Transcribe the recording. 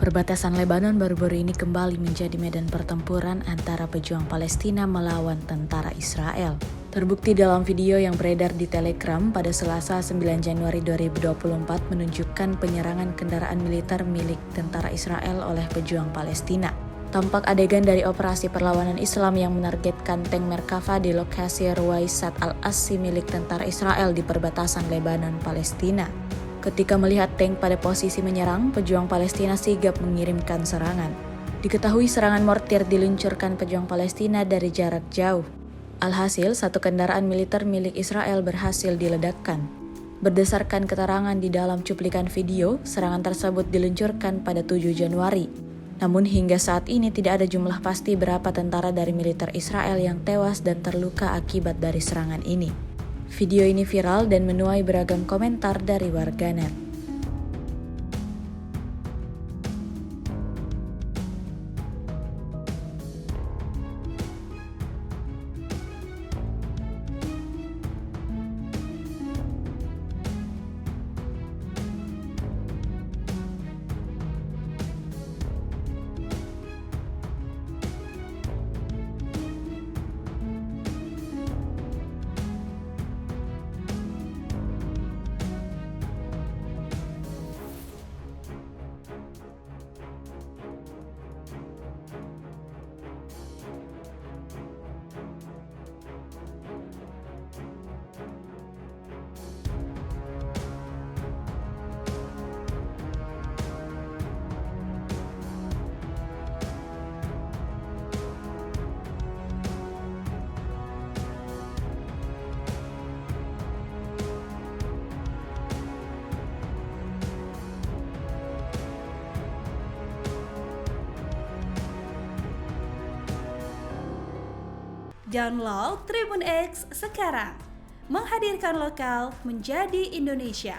Perbatasan Lebanon baru-baru ini kembali menjadi medan pertempuran antara pejuang Palestina melawan tentara Israel. Terbukti dalam video yang beredar di Telegram pada Selasa 9 Januari 2024 menunjukkan penyerangan kendaraan militer milik tentara Israel oleh pejuang Palestina. Tampak adegan dari operasi perlawanan Islam yang menargetkan tank Merkava di lokasi Ruwaisat al-Assi milik tentara Israel di perbatasan Lebanon-Palestina. Ketika melihat tank pada posisi menyerang, pejuang Palestina sigap mengirimkan serangan. Diketahui serangan mortir diluncurkan pejuang Palestina dari jarak jauh. Alhasil, satu kendaraan militer milik Israel berhasil diledakkan. Berdasarkan keterangan di dalam cuplikan video, serangan tersebut diluncurkan pada 7 Januari. Namun hingga saat ini tidak ada jumlah pasti berapa tentara dari militer Israel yang tewas dan terluka akibat dari serangan ini. Video ini viral dan menuai beragam komentar dari warganet. Download Tribun X sekarang, menghadirkan lokal menjadi Indonesia.